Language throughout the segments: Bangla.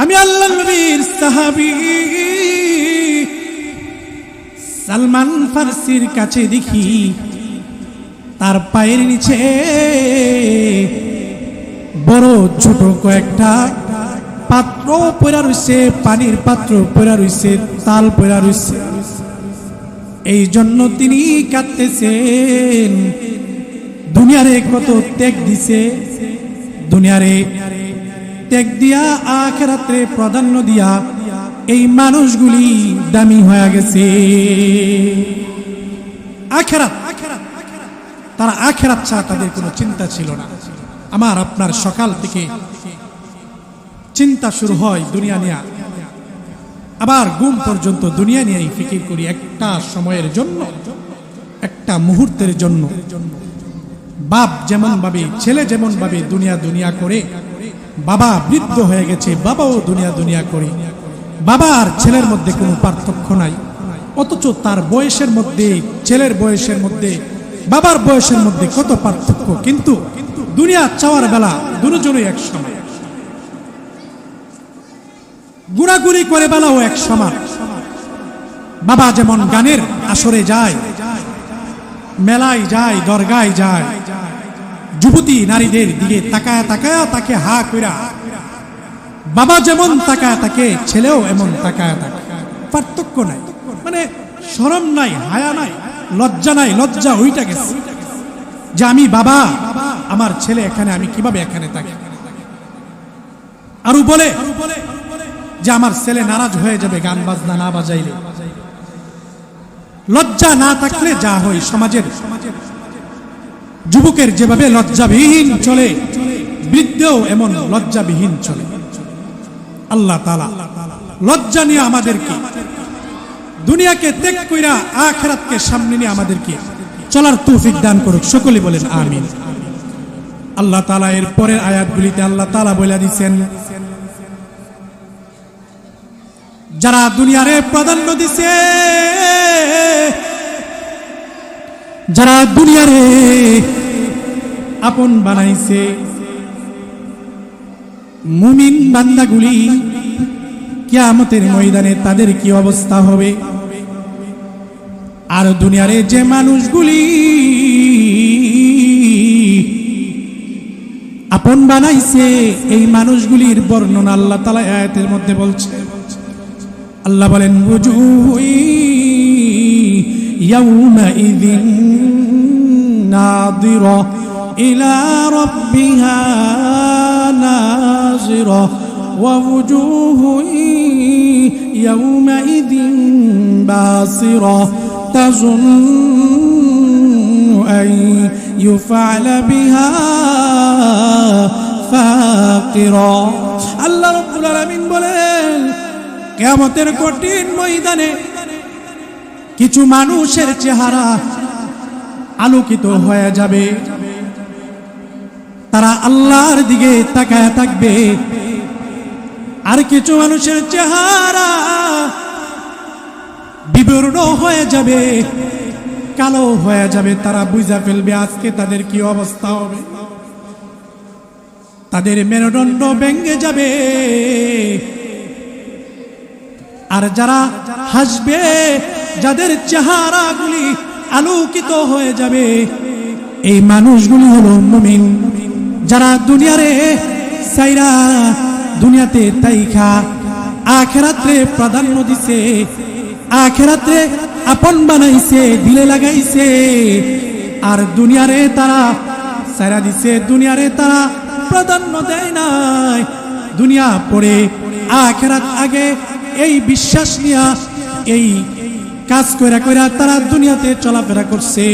আমি আল্লাহর নবীর সাহাবী সালমান ফারসির কাছে দেখি তার পায়ের নিচে বড় ছোট কয়েকটা পাত্র পড়া রইছে, পানির পাত্র পড়া রইছে, তাল পড়া রইছে। এই জন্য তিনি কাঁদতেছেন। দুনিয়ারে কত ত্যাগ দিছে, দুনিয়ারে ত্যাগ দিয়া আখিরাতে প্রাধান্য দিয়া এই মানুষগুলি দামি হয়ে গেছে। আখিরাত, তারা আখিরাত ছাড়া তাদের কোনো চিন্তা ছিল না। আমার আপনার সকাল থেকে চিন্তা শুরু হয় দুনিয়া নিয়ে, আবার ঘুম পর্যন্ত দুনিয়া নিয়েই ফিকির করি। একটা সময়ের জন্য, একটা মুহূর্তের জন্য বাপ যেমন ভাবে, ছেলে যেমন ভাবে দুনিয়া দুনিয়া করে, বাবা বৃদ্ধ হয়ে গেছে, বাবাও দুনিয়া দুনিয়া করে। বাবা আর ছেলের মধ্যে কোনো পার্থক্য নাই, অথচ তার বয়সের মধ্যে, ছেলের বয়সের মধ্যে, বাবার বয়সের মধ্যে কত পার্থক্য। কিন্তু দুনিয়া চাওয়ার বেলা দুজনই এক সমান, গুড়াগুড়ি করে বেলাও এক সমান। বাবা যেমন গানের আসরে যায়, মেলায় যায়, দরগায় যায়, যুবতী নারীদের দিকে তাকায়া তাকায়া তাকে হা কইরা, বাবা যেমন তাকায়া তাকে ছেলেও এমন তাকায়া তাকে। পার্থক্য নাই, মানে শরম নাই, হায়া নাই, লজ্জা নাই। লজ্জা ওইটা গেছে যে আমি বাবা, আমার ছেলে এখানে, আমি কিভাবে এখানে থাকি। আরো বলে যে আমার ছেলে নারাজ হয়ে যাবে গান বাজনা না বাজাইলে। লজ্জা না থাকলে যা হয়, সমাজের যুবকের যেভাবে লজ্জাবিহীন চলে, বৃদ্ধও এমন লজ্জাবিহীন চলে। আল্লাহ তাআলা লজ্জা নিয়ে আমাদেরকে, দুনিয়াকে ত্যাগ কইরা আখিরাতকে সামনে নিয়ে আমাদেরকে চলার তৌফিক দান করুক। সকলে বলেন আমিন। আল্লাহ তাআলা এর পরের আয়াতগুলিতে আল্লাহ তাআলা বলে দিয়েছেন, যারা দুনিয়ারে প্রাধান্য দিছে, যারা দুনিয়ারে আপন বানাইছে, মুমিন বান্দাগুলি কিয়ামতের ময়দানে তাদের কি অবস্থা হবে। আর দুনিয়ারে যে মানুষগুলি আপন বানাইছে, এই মানুষগুলির বর্ণনা আল্লাহ তাআলা আয়াতের মধ্যে বলছে। আল্লাহ বলেন, ওয়াজুহু ইয়াউমাইযিন নাযিরা ইলা রাব্বিহা নাযিরা ওয়া ওয়াজুহু ইয়াউমাইযিন বাসিরা তাযুন্নু আন ইউফআলা বিহা ফাকিরা। আল্লাহ রাব্বুল আলামিন বলেন, কিয়ামতের কঠিন ময়দানে কিছু মানুষের চেহারা আলোকিত হয়ে যাবে, তারা আল্লাহর দিকে তাকায় থাকবে। আর কিছু মানুষের চেহারা বিবর্ণ হয়ে যাবে, কালো হয়ে যাবে। তারা বুঝা ফেলবে আজকে তাদের কি অবস্থা হবে। তাদের মেরুদণ্ড ভেঙে যাবে। আর যারা হাসবে, যাদের চেহারাগুলি আলোকিত হয়ে যাবে, এই মানুষগুলি হলো মুমিন, যারা দুনিয়ারে সাইরা, দুনিয়াতে তাইখা আখিরাতে প্রাধান্য দিছে, আখিরাতে আপন বানাইছে, দিলে লাগাইছে। আর দুনিয়ারে তারা সাইরা দিছে, দুনিয়ারে তারা প্রাধান্য দেয় নাই। দুনিয়া পড়ে আখিরাত আগে, এই বিশ্বাস নিয়া, এই কাজ কইরা কইরা তারা দুনিয়াতে চলাফেরা করছে।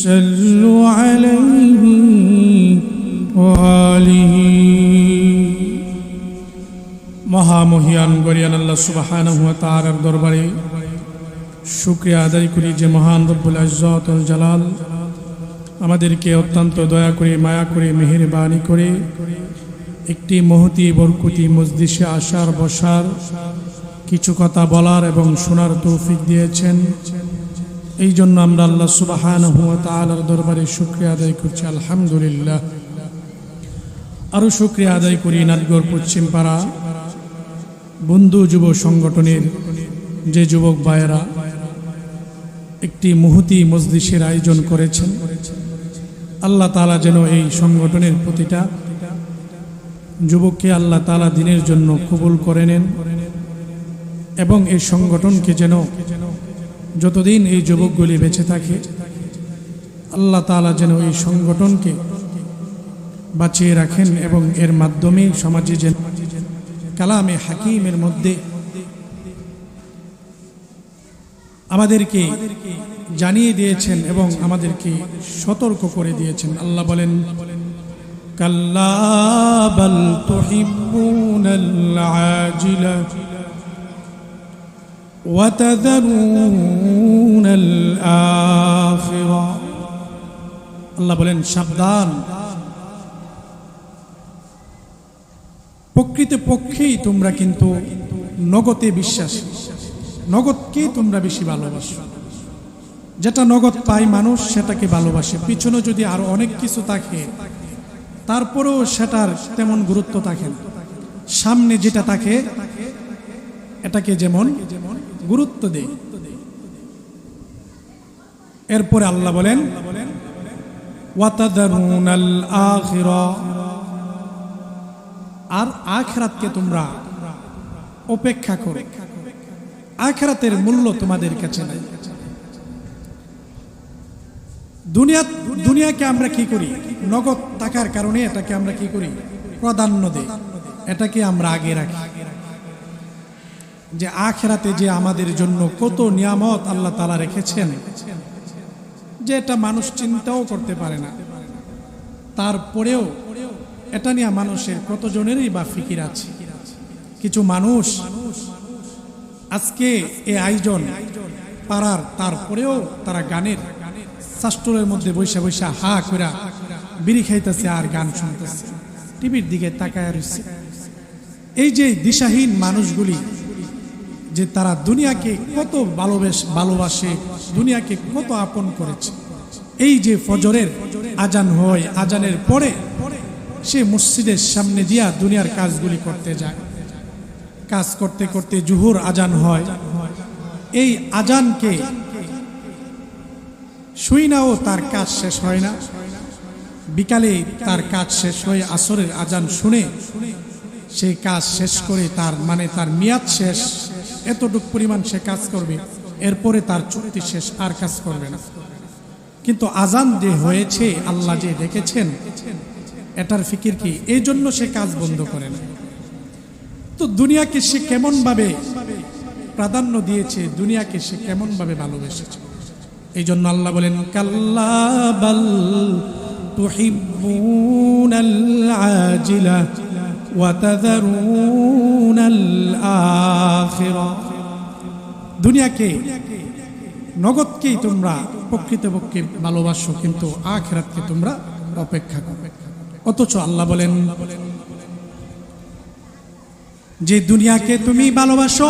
সাল্লু আলাইহি ওয়া আলিহি। মহামহিয়ান গরিয়ান আল্লাহ সুবহানাহু ওয়া তাআলার দরবারে শুকরিয়া আদায় করি যে মহান রব্বুল ইজ্জত ওয়াল জালাল আমাদেরকে অত্যন্ত দয়া করে, মায়া করে, মেহেরবানি করে একটি মহতি বরকতি মজলিসে আসার, বসার, কিছু কথা বলার এবং শোনার তৌফিক দিয়েছেন। এই জন্য আমরা আল্লাহ সুবহানাহু ওয়া তাআলার দরবারে শুকরিয়া আদায় করছি। আলহামদুলিল্লাহ। আরও শুকরিয়া আদায় করি নাটগড় পশ্চিম পাড়া বন্ধু যুব সংগঠনের যে যুবক ভাইয়েরা একটি মুহূর্তি মজলিসের আয়োজন করেছেন। আল্লাহ তাআলা যেন এই সংগঠনের প্রতিটা যুবককে আল্লাহ তাআলা দ্বীনের জন্য কবুল করে নেন এবং এই সংগঠনকে যেন যতদিন এই যুবকগুলি বেঁচে থাকে আল্লাহ তাআলা যেন এই সংগঠনকে বাঁচিয়ে রাখেন এবং এর মাধ্যমে সমাজে যেন কালামে হাকিমের মধ্যে আমাদেরকে জানিয়ে দিয়েছেন এবং আমাদেরকে সতর্ক করে দিয়েছেন। আল্লাহ বলেন, কাল্লা বাল তুহিব্বুনাল আজিলা ওয়া তাযারুনাল আখিরা। আল্লাহ বলেন, সাবধান, প্রকৃতপক্ষেই তোমরা কিন্তু নগদে বিশ্বাসী, নগদকে তোমরা বেশি ভালোবাসো। যেটা নগদ পায় মানুষ সেটাকে ভালোবাসে, পিছনে যদি আরো অনেক কিছু থাকে তারপরেও সেটার তেমন গুরুত্ব থাকে না। সামনে যেটা থাকে এটাকে যেমন গুরুত্ব দেয়। এরপরে আল্লাহ বলেন, ওয়া তাযারুনাল আখিরা, আর আখিরাতকে তোমরা উপেক্ষা করো। আখিরাতের মূল্য তোমাদের কাছে নাই। দুনিয়াকে আমরা কি করি, নগদ টাকার কারণে এটাকে আমরা কি করি, প্রাধান্য দেই, এটাকে আমরা আগে রাখি। যে আখিরাতে যে আমাদের জন্য কত নিয়ামত আল্লাহ তাআলা রেখেছেন যে এটা মানুষ চিন্তাও করতে পারে না, তারপরেও এটা নিয়ে মানুষের কতজনেরই বা ফিকির আছে। কিছু মানুষ আজকে এই আয়োজন পারার, তারপরেও তারা গানের শাস্ত্রের মধ্যে বৈশা বৈশা হা কইরা বিড়ি খাইতেছে আর গান শুনতেছে, টিভির দিকে তাকায় রয়েছে। এই যে দিশাহীন মানুষগুলি যে তারা দুনিয়াকে কত ভালোবাসে, দুনিয়াকে কত আপন করেছে। এই যে ফজরের আজান হয়, আজানের পরে সে মসজিদের সামনে দিয়া দুনিয়ার কাজগুলি করতে যায়, কাজ করতে করতে জুহুর আজান হয়। এই আজানকে শুই নাও তার কাজ শেষ হয় না, বিকালে তার কাজ শেষ হয়ে আসরের আজান শুনে সেই কাজ শেষ করে তার মেয়াদ শেষ, এতটুক পরিমাণ সে কাজ করবে, এরপরে তার চুক্তি শেষ, আর কাজ করবে না। কিন্তু আজান যে হয়েছে, আল্লাহ যে দেখেছেন, এটার ফিকির কি, এই জন্য সে কাজ বন্ধ করে না। তো দুনিয়াকে সে কেমন ভাবে প্রাধান্য দিয়েছে, দুনিয়াকে সে কেমন ভাবে ভালোবেসেছে। এই জন্য আল্লাহ বলেন, কাল্লা বাল তুহিব্বুনাল আজিলা ওয়া তাযারুনাল আখিরা। দুনিয়াকে, নগদকেই তোমরা প্রকৃতপক্ষে ভালোবাসো, কিন্তু আখিরাতকে তোমরা অপেক্ষা করো। অথচ আল্লাহ বলেন, যে দুনিয়াকে তুমি ভালোবাসো,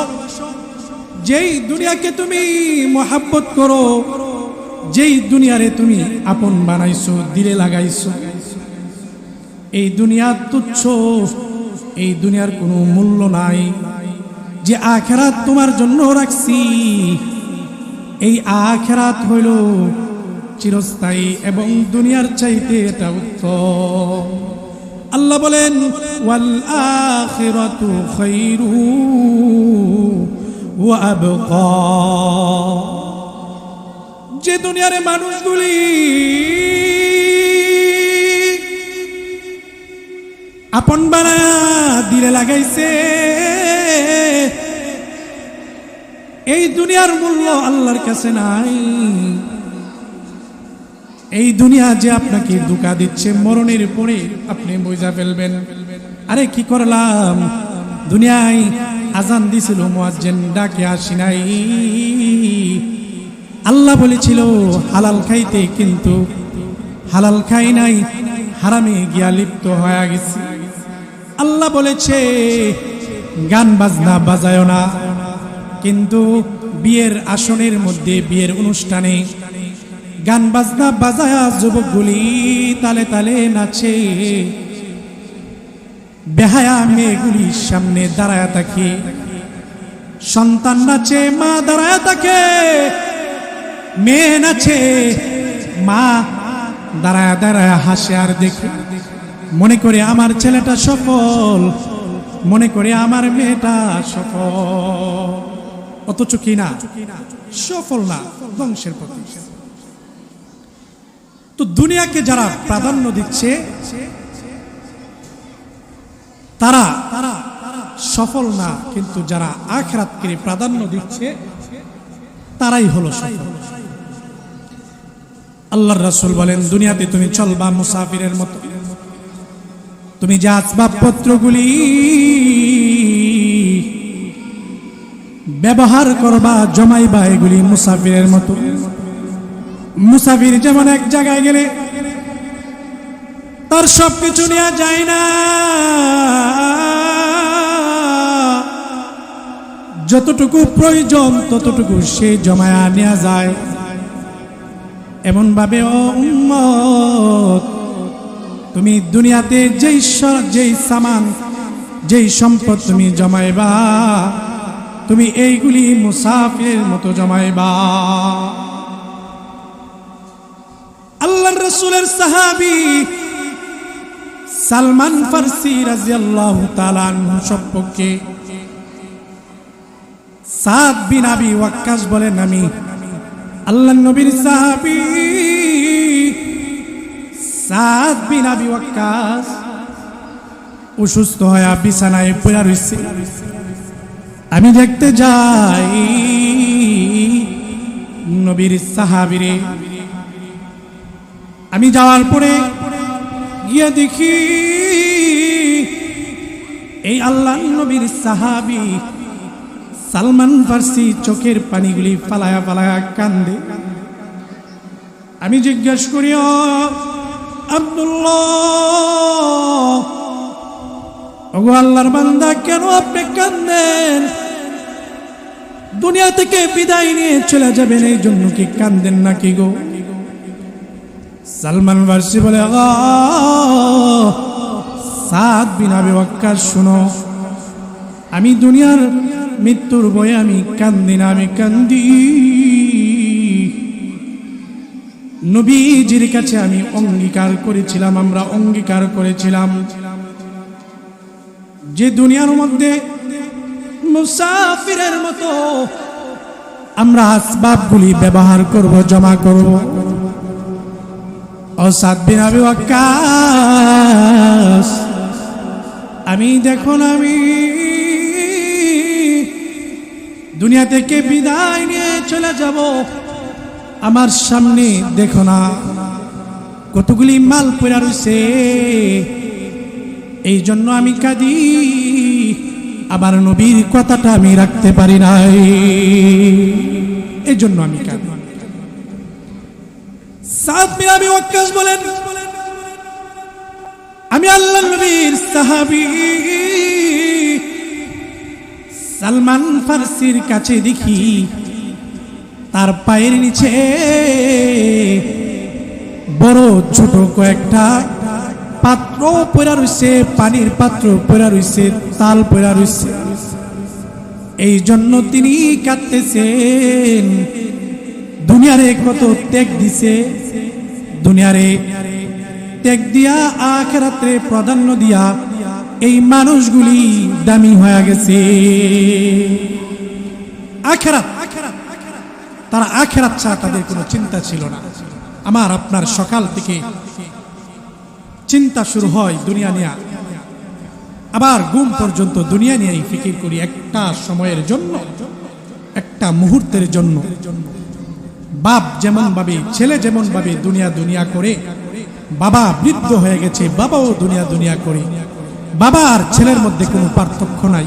যেই দুনিয়াকে তুমি মহাব্বত করো, যেই দুনিয়ারে তুমি আপন বানাইছো, দিলে লাগাইছো, এই দুনিয়া তুচ্ছ, এই দুনিয়ার কোনো মূল্য নাই। যে আখিরাত তোমার জন্য রাখছি, এই আখিরাত হইল চিরস্থায়ী এবং দুনিয়ার চাইতে এটা উত্তম। আল্লাহ বলেন, ওয়াল আখিরাতু খায়রু ওয়া আবকা। যে দুনিয়ার মানুষগুলি আপন বানায়া দিলে লাগাইছে, এই দুনিয়ার মূল্য আল্লাহর কাছে নাই। এই দুনিয়া যে আপনাকে ধোঁকা দিচ্ছে, মরণের পরে আপনি বুঝা ফেলবেন, আরে কি করলাম, দুনিয়ায় আজান দিছিল, মুয়াজ্জিন ডাকে আসি নাই। আল্লাহ বলেছিল হালাল খাইতে, কিন্তু হালাল খাই নাই, হারামে গিয়া লিপ্ত হয়ে গেছি। আল্লাহ বলেছে গান বাজনা বাজায় না, কিন্তু বিয়ের আসনের মধ্যে, বিয়ের অনুষ্ঠানে গান বাজনা বাজায়া যুবকগুলি তালে তালে নাচে। বেহায়া মেয়েগুলির সামনে দাঁড়ায় থাকে, সন্তান নাচে মা দাঁড়ায় থাকে, মেয়ে নাচে মা দাঁড়ায় দাঁড়ায় হাসে আর দেখে, মনে করে আমার ছেলেটা সফল, মনে করে আমার মেয়েটা সফল, অথচ কি না সফল না, ধ্বংসের পথে। তো দুনিয়াকে যারা প্রাধান্য দিচ্ছে তারা সফল না, কিন্তু যারা আখিরাতকে প্রাধান্য দিচ্ছে তারাই হলো সফল। আল্লাহর রাসূল বলেন, দুনিয়াতে তুমি চলবা মুসাফিরের মতো, তুমি যে আসবাবপত্রগুলি ব্যবহার করবা জমাইবা এগুলি মুসাফিরের মতো। মুসাফির যেমন এক জায়গায় গেলে তার সবকিছু নেওয়া যায় না, যতটুকু প্রয়োজন ততটুকু সে জমায়া নেওয়া যায়, এমন ভাবে ও উম্মত, তুমি দুনিয়াতে যেই সামান যেই সম্পদ তুমি জমাইবা, তুমি এইগুলি মুসাফিরের মতো জমাইবা। আল্লাহর রাসূলের সাহাবী সালমান ফারসি রাদিয়াল্লাহু তাআলা আনহু সম্পর্কে সাদ বিন আবি ওয়াক্কাস বলেন, আমি আল্লাহর নবীর সাহাবী সাদ বিন আবি ওয়াক্কাস অসুস্থ হয়ে বিছানায় পড়ে রইছে। আমি দেখতে যাই নবীর সাহাবীরে। আমি যাওয়ার পরে গিয়ে দেখি এই আল্লাহর নবীর সাহাবী সালমান ফারসি চোখের পানিগুলি ফালায়া ফালায়া কান্দে। আমি জিজ্ঞেস করি, ও আব্দুল্লাহ, ওগো আল্লাহর বান্দা, কেন আপনি কান্দেন? দুনিয়া থেকে বিদায় নিয়ে চলে যাবেন, এই জন্য কি কান্দেন নাকি গো? সালমান ফারসি বলে, সাদ বিন আবি ওয়াক্কাস, শুনো, আমি দুনিয়ার মৃত্যুর ভয়ে আমি কান্দি না, আমি কান্দি নবীজির কাছে আমি অঙ্গীকার করেছিলাম, আমরা অঙ্গীকার করেছিলাম যে দুনিয়ার মধ্যে মুসাফিরের মতো আমরা আসবাবগুলি ব্যবহার করব, জমা করব। ও সাদ বিন আবি ওয়াক্কাস, আমি দেখুন, আমি দুনিয়া থেকে বিদায় নিয়ে চলে যাব, আমার সামনে দেখো না কতগুলি মাল পড়ে রয়েছে, এই জন্য আমি কাঁদি, আবার নবীর কথাটা আমি রাখতে পারি নাই, এই জন্য আমি কাঁদি। সাদ বিন আবি ওয়াক্কাস বলেন, আমি আল্লাহর নবীর সাহাবী সালমান ফারসির কাছে দেখি তার পায়ের নিচে বড় ছোট কয়েকটা পাত্র পড়া রয়েছে, পানির পাত্র পড়া রয়েছে, তাল পড়া রয়েছে, এই জন্য তিনি কাঁদতেছেন। দুনিয়ারে কত ত্যাগ দিছে, দুনিয়ারে ত্যাগ দিয়া আখিরাতে প্রাধান্য দিয়া এই মানুষগুলি দামি হয়ে গেছে। আখিরাত, তারা আখিরাত ছাড়া তাদের কোনো চিন্তা ছিল না। আমার আপনার সকাল থেকে চিন্তা শুরু হয় দুনিয়া নিয়ে, আবার ঘুম পর্যন্ত দুনিয়া নিয়েই ফিকির করি, একটা সময়ের জন্য, একটা মুহূর্তের জন্য। বাপ যেমন ভাবে, ছেলে যেমন ভাবে দুনিয়া দুনিয়া করে, বাবা বৃদ্ধ হয়ে গেছে, বাবাও দুনিয়া দুনিয়া করে, বাবা আর ছেলের মধ্যে কোনো পার্থক্য নাই,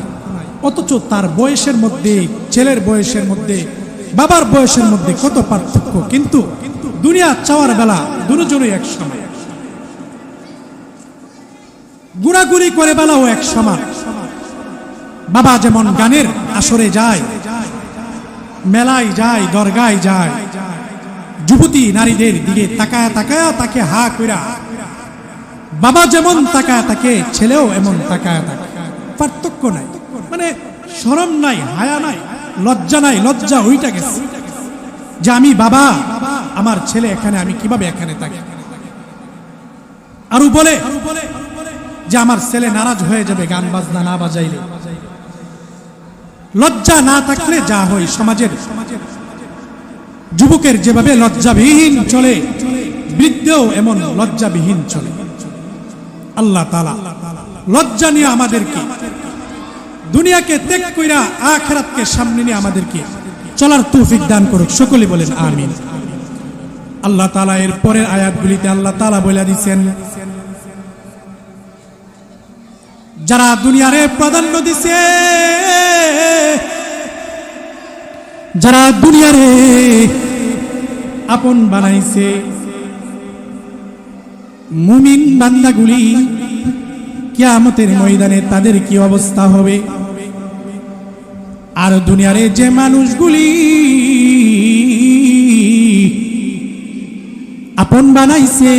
অথচ তার বয়সের মধ্যে, ছেলের বয়সের মধ্যে, বাবার বয়সের মধ্যে কত পার্থক্য, কিন্তু দুনিয়া চাওয়ার বেলা দুজনেই এক সময়, ঘোরাঘুরি করে বেলাও এক সমান। বাবা যেমন গানের আসরে যায়, মেলায় যায়, দরগায় যায়, যুবতী নারীদের দিকে তাকায়া তাকায়া তাকে হা কইরা বাবা যেমন তাকায় তাকে, ছেলেও এমন তাকায় তাকে, পার্থক্য নাই। মানে শরম নাই, হায়া নাই, লজ্জা নাই, লজ্জা ওইটা গেছে যে আমি বাবা, আমার ছেলে এখানে, আমি কিভাবে এখানে থাকি। আরো বলে যে আমার ছেলে নারাজ হয়ে যাবে গান বাজনা না বাজাইলে। লজ্জা না থাকলে যা হয়, সমাজের যুবকের যেভাবে লজ্জাবিহীন চলে, বৃদ্ধও এমন লজ্জাবিহীন চলে। আল্লাহ তাআলা লজ্জা নিয়ে আমাদেরকে, দুনিয়াকে ত্যাগ কইরা আখিরাতকে সামনে নিয়ে আমাদেরকে চলার তৌফিক দান করুক। সকলে বলেন আমিন। আল্লাহ তাআলা এর পরের আয়াতগুলিতে আল্লাহ তাআলা বলে দিয়েছেন, যারা দুনিয়ারে প্রাধান্য দিছে, যারা দুনিয়ারে আপন বানাইছে, মুমিন বান্দাগুলি কিয়ামতের ময়দানে তাদের কি অবস্থা হবে। আর দুনিয়ারে যে মানুষগুলি আপন বানাইছে,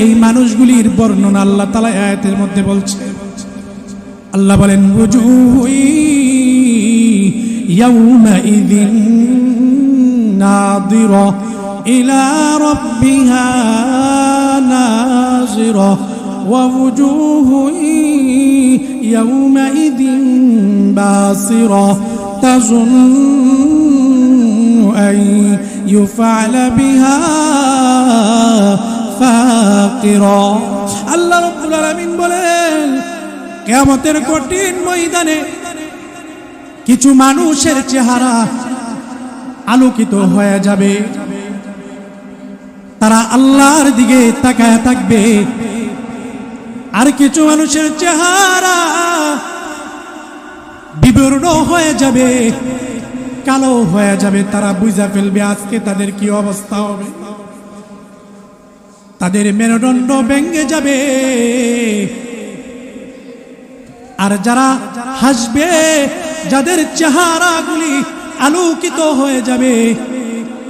এই মানুষগুলির বর্ণনা আল্লাহ তাআলা আয়াতের মধ্যে বলছে। আল্লাহ বলেন, ওয়াজুহু ইয়াউমাইযিন নাযিরা ইলা রাব্বিহা নাযিরা ওয়া ওয়াজুহু ইয়াউমাইযিন বাসিরা তাযুন্নু আন ইউফআলা বিহা ফাকিরা। আল্লাহ রাব্বুল আলামিন বলেন, কিয়ামতের কঠিন ময়দানে কিছু মানুষের চেহারা আলোকিত হয়ে যাবে, তারা আল্লাহর দিকে তাকায় থাকবে। আর কিছু মানুষের চেহারা বিবর্ণ হয়ে যাবে, কালো হয়ে যাবে। তারা বুঝা ফেলবে আজকে তাদের কি অবস্থা হবে। তাদের মেরুদণ্ড ভেঙে যাবে। আর যারা হাসবে, যাদের চেহারাগুলি আলোকিত হয়ে যাবে,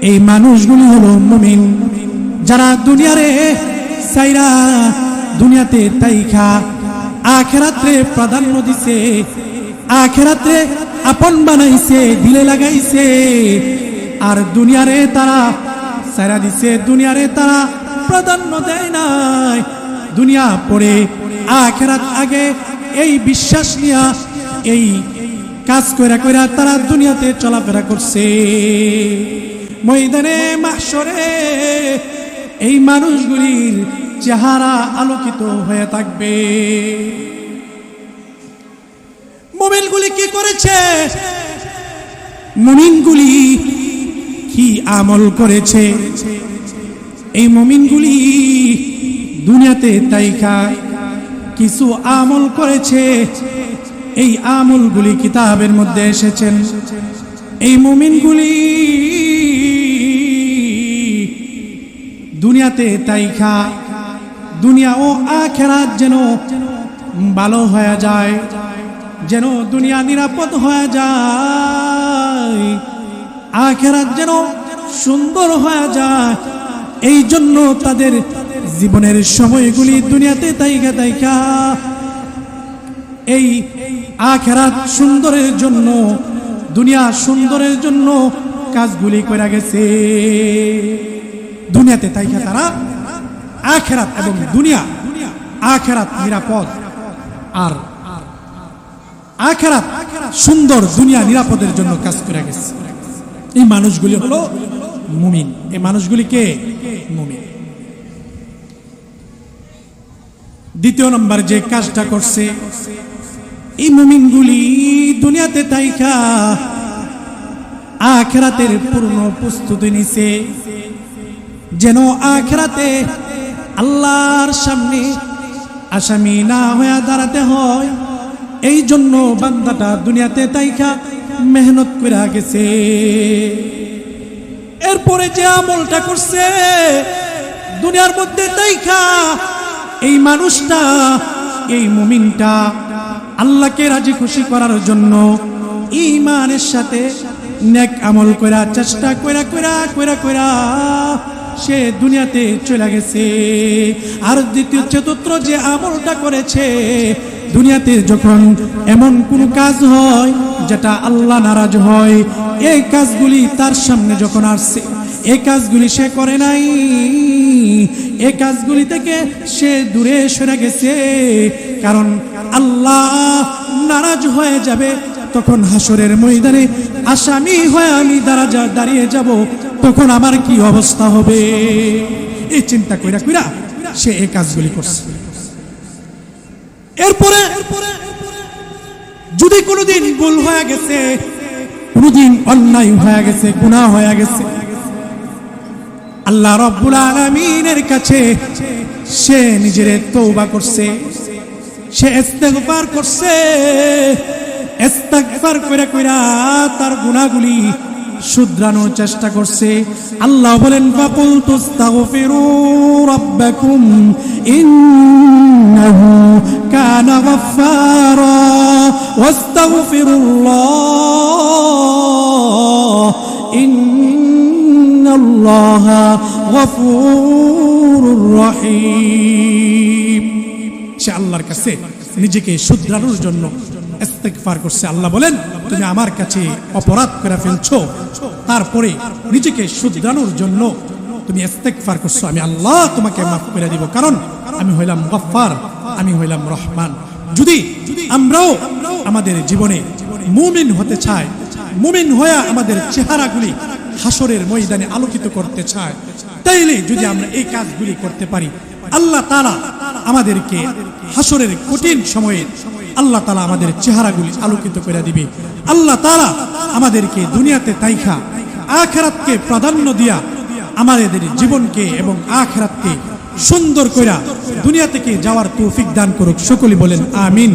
এই মানুষগুলি হলো মুমিন, যারা দুনিয়ারে সাইরা, দুনিয়াতে তাইখা আখিরাতে প্রাধান্য দিছে, আখিরাতে আপন বানাইছে, দিলে লাগাইছে। আর দুনিয়ারে তারা সাইরা দিছে, দুনিয়ারে তারা প্রাধান্য দেয় নাই। দুনিয়া পড়ে আখিরাত আগে, এই বিশ্বাস নিয়া, এই কাজ কইরা কইরা তারা দুনিয়াতে চলাফেরা করছে। ময়দানে মাহশরে এই মানুষগুলির চেহারা আলোকিত হয়ে থাকবে। মুমিনগুলি কি করেছে? মুমিনগুলি কি আমল করেছে? এই মুমিনগুলি দুনিয়াতে তাইকা কিছু আমল করেছে। এই আমলগুলি কিতাবের মধ্যে এসেছেন। এই মুমিনগুলি দুনিয়াতে তাইখা দুনিয়া ও আখিরাত যেন ভালো হয়ে যায়, যেন দুনিয়া নিরাপদ হয়ে যায়, আখিরাত যেন সুন্দর হয়ে যায়, এই জন্য তাদের জীবনের সময়গুলি দুনিয়াতে তাইকা তাইকা এই আখিরাত সুন্দরের জন্য, দুনিয়া সুন্দরের জন্য কাজগুলি করে গেছে। দুনিয়াতে তাইকা তারা আখিরাত এবং দুনিয়া, আখিরাত নিরাপদ আর আখিরাত সুন্দর, দুনিয়া নিরাপদের জন্য কাজ করে গেছে। এই মানুষগুলি হলো মুমিন। এই মানুষগুলি কে? মুমিন। দ্বিতীয় নম্বর যে কাজটা করছে, এই মুমিনগুলি দুনিয়াতে তাইকা আখিরাতের পূর্ণ প্রস্তুতি নিছে, যেন আখিরাতে আল্লাহর সামনে আসামি না হয়ে দাঁড়াতে হয়। এই জন্য বান্দাটা দুনিয়াতে তাইকা মেহনত করে গেছে। এরপরে যে আমলটা করছে দুনিয়ার মধ্যে তাইকা, এই মানুষটা, এই মুমিনটা আল্লাহকে রাজি খুশি করার জন্য ঈমানের সাথে নেক আমল করা চেষ্টা কইরা সে দুনিয়াতে চলে গেছে। আর দ্বিতীয় চতুর্থ যে আমলটা করেছে, দুনিয়াতে যখন এমন কোন কাজ হয় যেটা আল্লাহ নারাজ হয়, এই কাজগুলি তার সামনে যখন আসছে, এই কাজগুলি সে করে নাই, এই কাজগুলি থেকে সে দূরে সরে গেছে। কারণ আল্লাহ নারাজ হয়ে যাবে, তখন হাসরের ময়দানে আসামি হয়ে আমি দাঁড়িয়ে যাব, তখন আমার কি অবস্থা হবে, এই চিন্তা কইরা কইরা সে এই কাজগুলি করছে। এরপরে যদি কোনোদিন ভুল হয়ে গেছে, কোনোদিন অন্যায় হয়ে গেছে, গুনাহ হয়ে গেছে, আল্লাহ রাব্বুল আলামিনের কাছে সে নিজের তওবা করছে, সে ইস্তেগফার করছে, ইস্তেগফার কইরা কইরা তার গুনাহগুলি শুধরানোর চেষ্টা করছে। আল্লাহ বলেন ফাকুল তুস্তাগফিরু রাব্বাকুম ইন্নাহু কানা গাফফারা ওয়াস্তাগফিরুল্লাহ ইন্নাল্লাহা গফুরুর রহিম। সে আল্লাহর কাছে নিজেকে শুধরানোর জন্য ইস্তেগফার করছে। আল্লাহ বলেন তুমি আমার কাছে অপরাধ করে ফেলছো, তারপরে নিজেকে শুধরানোর জন্য তুমি ইস্তেগফার করছো, আমি আল্লাহ তোমাকে মাফ করে দিব, কারণ আমি হইলাম গফফার, আমি হইলাম রহমান। যদি আমরাও আমাদের জীবনে মুমিন হতে চাই, মুমিন হয়ে আমাদের চেহারাগুলি হাসরের ময়দানে আলোকিত করতে চাই, তাইলে যদি আমরা এই কাজগুলি করতে পারি, আল্লাহ তাআলা আমাদেরকে হাসরের কঠিন সময়ে আল্লাহ তাআলা আমাদের চেহারাগুলি আলোকিত করে দিবে। আল্লাহ তাআলা আমাদেরকে দুনিয়াতে তাইখা আখিরাতকে প্রাধান্য দিয়া আমাদের জীবনকে এবং আখিরাতকে সুন্দর কইরা দুনিয়া থেকে যাওয়ার তৌফিক দান করুক। সকলে বলেন আমিন।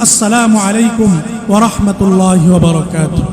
আসসালামু আলাইকুম ওয়া রাহমাতুল্লাহি ওয়া বারাকাতুহু।